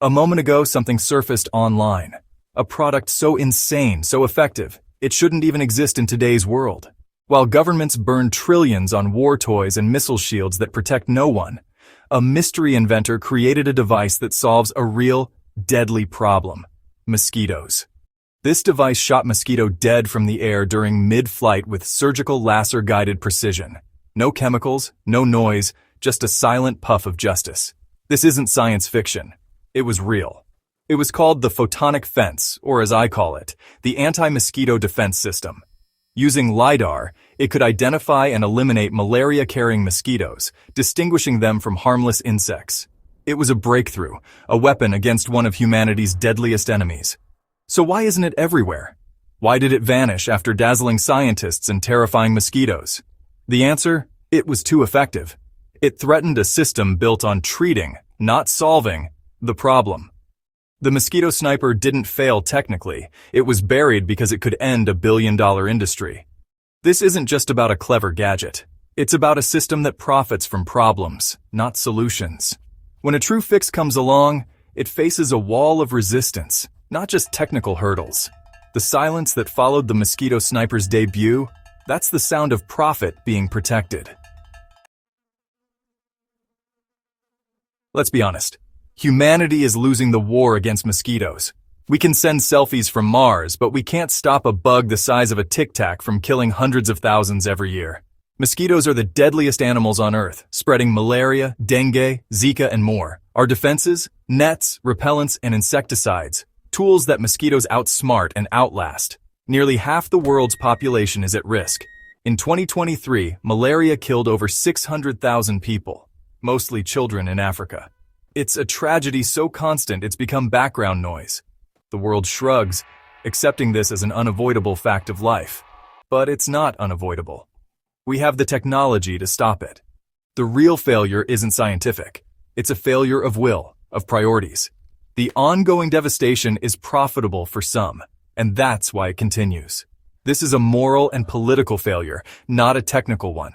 A moment ago, something surfaced online. A product so insane, so effective, it shouldn't even exist in today's world. While governments burn trillions on war toys and missile shields that protect no one, a mystery inventor created a device that solves a real, deadly problem: mosquitoes. This device shot mosquito dead from the air during mid-flight with surgical laser-guided precision. No chemicals, no noise, just a silent puff of justice. This isn't science fiction. It was real. It was called the photonic fence, or as I call it, the anti-mosquito defense system. Using LiDAR, it could identify and eliminate malaria-carrying mosquitoes, distinguishing them from harmless insects. It was a breakthrough, a weapon against one of humanity's deadliest enemies. So why isn't it everywhere? Why did it vanish after dazzling scientists and terrifying mosquitoes? The answer? It was too effective. It threatened a system built on treating, not solving, the problem. The mosquito sniper didn't fail technically. It was buried because it could end a billion-dollar industry. This isn't just about a clever gadget. It's about a system that profits from problems, not solutions. When a true fix comes along, it faces a wall of resistance, not just technical hurdles. The silence that followed the mosquito sniper's debut, that's the sound of profit being protected. Let's be honest. Humanity is losing the war against mosquitoes. We can send selfies from Mars, but we can't stop a bug the size of a Tic Tac from killing hundreds of thousands every year. Mosquitoes are the deadliest animals on Earth, spreading malaria, dengue, Zika, and more. Our defenses? Nets, repellents, and insecticides. Tools that mosquitoes outsmart and outlast. Nearly half the world's population is at risk. In 2023, malaria killed over 600,000 people, mostly children in Africa. It's a tragedy so constant it's become background noise. The world shrugs, accepting this as an unavoidable fact of life. But it's not unavoidable. We have the technology to stop it. The real failure isn't scientific. It's a failure of will, of priorities. The ongoing devastation is profitable for some, and that's why it continues. This is a moral and political failure, not a technical one.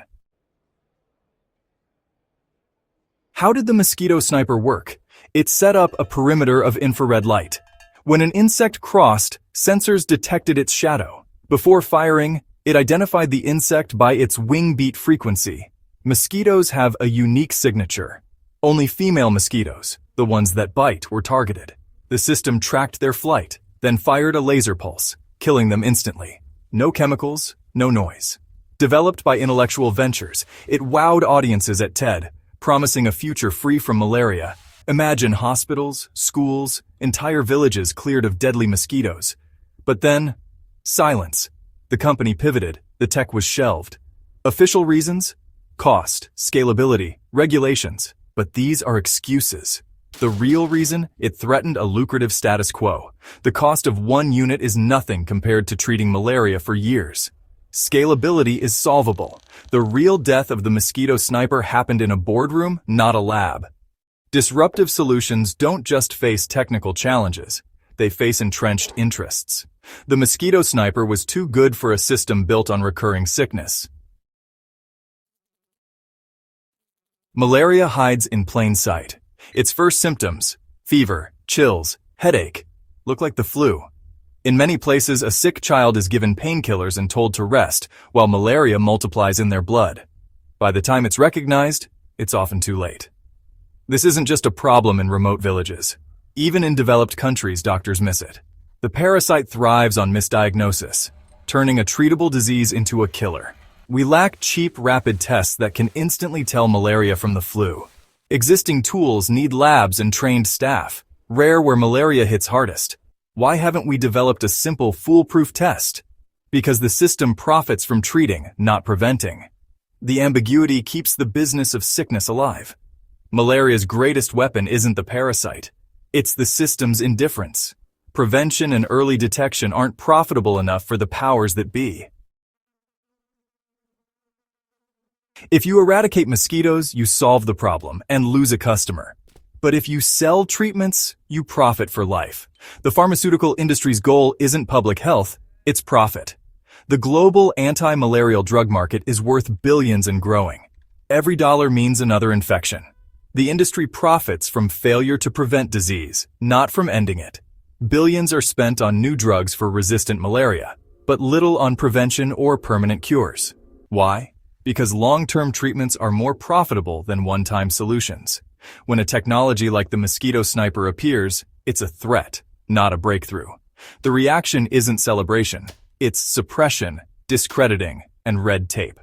How did the mosquito sniper work? It set up a perimeter of infrared light. When an insect crossed, sensors detected its shadow. Before firing, it identified the insect by its wing beat frequency. Mosquitoes have a unique signature. Only female mosquitoes, the ones that bite, were targeted. The system tracked their flight, then fired a laser pulse, killing them instantly. No chemicals, no noise. Developed by Intellectual Ventures, it wowed audiences at TED, promising a future free from malaria. Imagine hospitals, schools, entire villages cleared of deadly mosquitoes. But then, silence. The company pivoted, the tech was shelved. Official reasons? Cost, scalability, regulations. But these are excuses. The real reason? It threatened a lucrative status quo. The cost of one unit is nothing compared to treating malaria for years. Scalability is solvable. The real death of the mosquito sniper happened in a boardroom, not a lab. Disruptive solutions don't just face technical challenges. They face entrenched interests. The mosquito sniper was too good for a system built on recurring sickness. Malaria hides in plain sight. Its first symptoms, fever, chills, headache, look like the flu. In many places, a sick child is given painkillers and told to rest, while malaria multiplies in their blood. By the time it's recognized, it's often too late. This isn't just a problem in remote villages. Even in developed countries, doctors miss it. The parasite thrives on misdiagnosis, turning a treatable disease into a killer. We lack cheap, rapid tests that can instantly tell malaria from the flu. Existing tools need labs and trained staff, rare where malaria hits hardest. Why haven't we developed a simple, foolproof test? Because the system profits from treating, not preventing. The ambiguity keeps the business of sickness alive. Malaria's greatest weapon isn't the parasite. It's the system's indifference. Prevention and early detection aren't profitable enough for the powers that be. If you eradicate mosquitoes, you solve the problem and lose a customer. But if you sell treatments, you profit for life. The pharmaceutical industry's goal isn't public health, it's profit. The global anti-malarial drug market is worth billions and growing. Every dollar means another infection. The industry profits from failure to prevent disease, not from ending it. Billions are spent on new drugs for resistant malaria, but little on prevention or permanent cures. Why? Because long-term treatments are more profitable than one-time solutions. When a technology like the mosquito sniper appears, it's a threat, not a breakthrough. The reaction isn't celebration, it's suppression, discrediting, and red tape.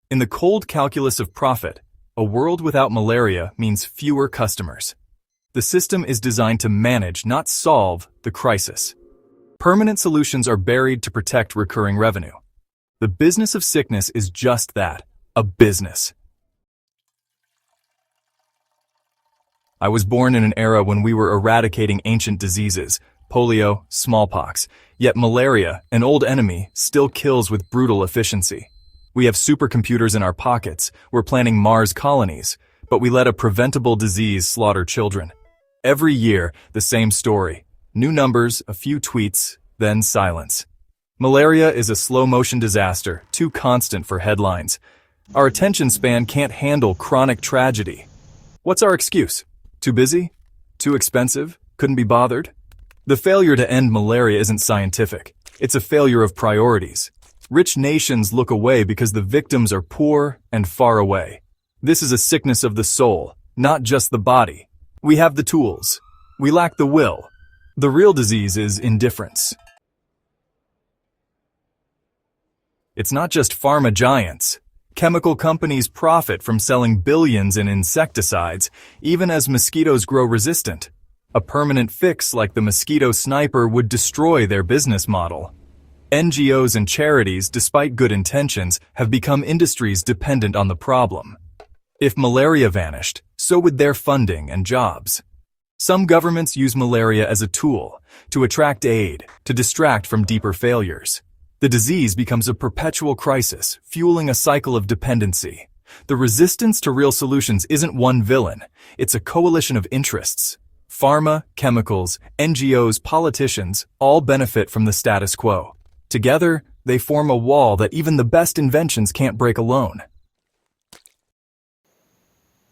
In the cold calculus of profit, a world without malaria means fewer customers. The system is designed to manage, not solve, the crisis. Permanent solutions are buried to protect recurring revenue. The business of sickness is just that, a business. I was born in an era when we were eradicating ancient diseases, polio, smallpox, yet malaria, an old enemy, still kills with brutal efficiency. We have supercomputers in our pockets, we're planning Mars colonies, but we let a preventable disease slaughter children. Every year, the same story. New numbers, a few tweets, then silence. Malaria is a slow-motion disaster, too constant for headlines. Our attention span can't handle chronic tragedy. What's our excuse? Too busy? Too expensive? Couldn't be bothered? The failure to end malaria isn't scientific. It's a failure of priorities. Rich nations look away because the victims are poor and far away. This is a sickness of the soul, not just the body. We have the tools. We lack the will. The real disease is indifference. It's not just pharma giants. Chemical companies profit from selling billions in insecticides, even as mosquitoes grow resistant. A permanent fix like the mosquito sniper would destroy their business model. NGOs and charities, despite good intentions, have become industries dependent on the problem. If malaria vanished, so would their funding and jobs. Some governments use malaria as a tool, to attract aid, to distract from deeper failures. The disease becomes a perpetual crisis, fueling a cycle of dependency. The resistance to real solutions isn't one villain, it's a coalition of interests. Pharma, chemicals, NGOs, politicians all benefit from the status quo. Together, they form a wall that even the best inventions can't break alone.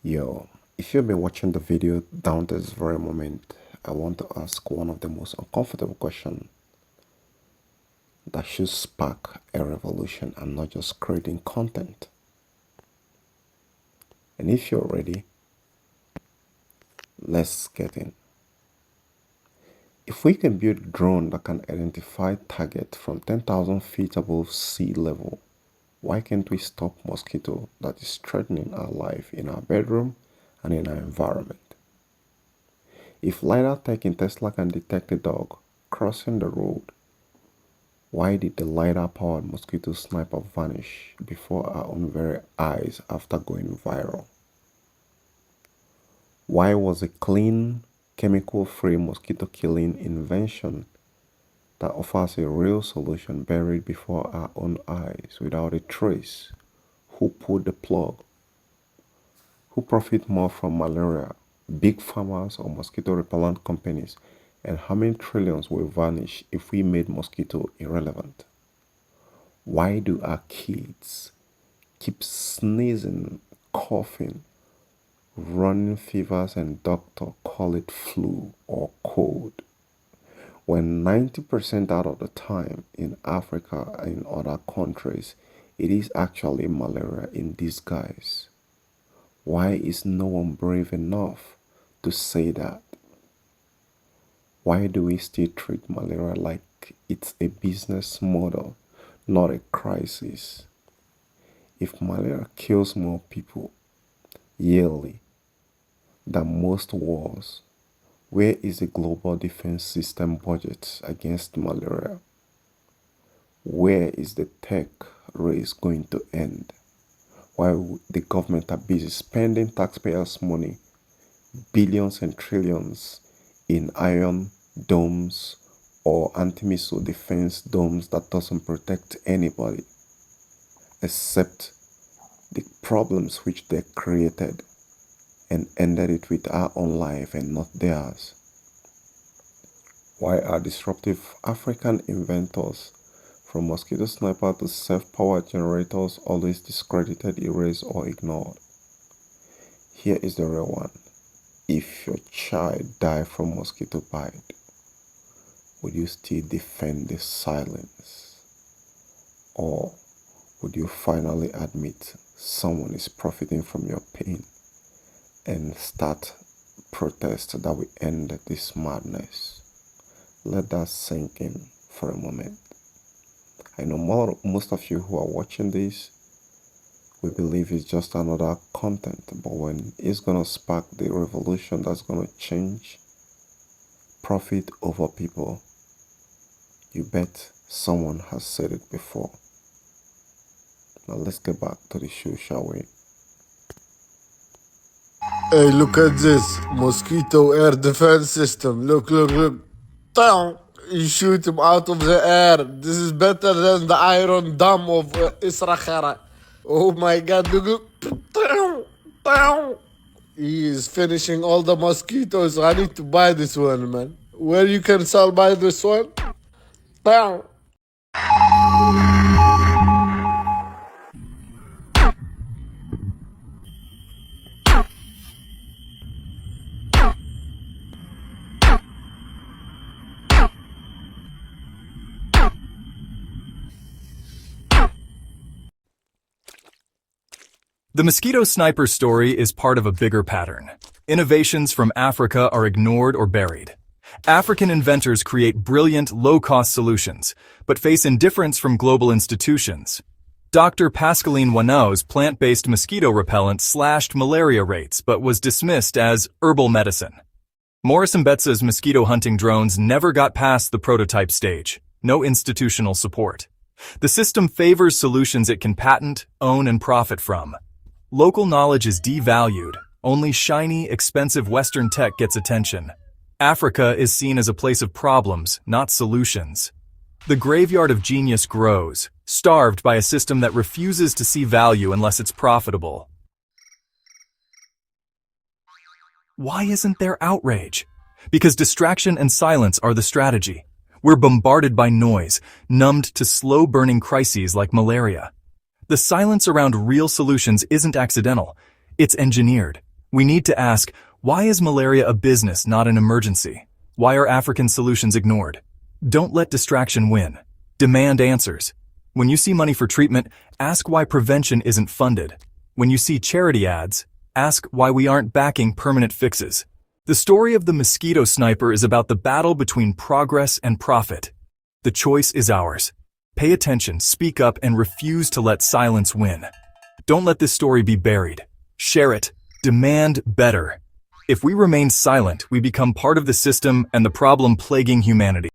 Yo, if you've been watching the video down to this very moment, I want to ask one of the most uncomfortable questions that should spark a revolution and not just creating content. And if you're ready, let's get in. If we can build a drone that can identify target from 10,000 feet above sea level, why can't we stop mosquito that is threatening our life in our bedroom and in our environment? If LiDAR tech in Tesla can detect a dog crossing the road, why did the LiDAR-powered mosquito sniper vanish before our own very eyes after going viral? Why was a clean, chemical-free mosquito-killing invention that offers a real solution buried before our own eyes without a trace? Who pulled the plug? Who profit more from malaria, big pharmas or mosquito repellent companies? And how many trillions will vanish if we made mosquito irrelevant? Why do our kids keep sneezing, coughing, running fevers and doctors call it flu or cold, when 90% out of the time in Africa and in other countries, it is actually malaria in disguise? Why is no one brave enough to say that? Why do we still treat malaria like it's a business model, not a crisis? If malaria kills more people yearly than most wars, where is the global defense system budget against malaria? Where is the tech race going to end? While the government are busy spending taxpayers' money, billions and trillions, in iron domes or anti-missile defense domes that doesn't protect anybody except the problems which they created and ended it with our own life and not theirs. Why are disruptive African inventors, from mosquito sniper to self-powered generators, always discredited, erased or ignored? Here is the real one. If your child died from mosquito bite, would you still defend the silence? Or would you finally admit someone is profiting from your pain and start protest that will end this madness? Let that sink in for a moment. I know most of you who are watching this, we believe it's just another content, but when it's gonna spark the revolution that's gonna change profit over people, you bet someone has said it before. Now let's get back to the show, shall we? Hey, look at this mosquito air defense system. Look. Town. You shoot him out of the air. This is better than the Iron Dome of Israel. Oh my God! Look. Town. He is finishing all the mosquitoes. I need to buy this one, man. Where you can buy this one? Town. The mosquito sniper story is part of a bigger pattern. Innovations from Africa are ignored or buried. African inventors create brilliant, low-cost solutions, but face indifference from global institutions. Dr. Pascaline Wanao's plant-based mosquito repellent slashed malaria rates but was dismissed as herbal medicine. Morris Mbetsa's mosquito hunting drones never got past the prototype stage. No institutional support. The system favors solutions it can patent, own, and profit from. Local knowledge is devalued. Only shiny, expensive Western tech gets attention. Africa is seen as a place of problems, not solutions. The graveyard of genius grows, starved by a system that refuses to see value unless it's profitable. Why isn't there outrage? Because distraction and silence are the strategy. We're bombarded by noise, numbed to slow-burning crises like malaria. The silence around real solutions isn't accidental. It's engineered. We need to ask, why is malaria a business, not an emergency? Why are African solutions ignored? Don't let distraction win. Demand answers. When you see money for treatment, ask why prevention isn't funded. When you see charity ads, ask why we aren't backing permanent fixes. The story of the mosquito sniper is about the battle between progress and profit. The choice is ours. Pay attention, speak up, and refuse to let silence win. Don't let this story be buried. Share it. Demand better. If we remain silent, we become part of the system and the problem plaguing humanity.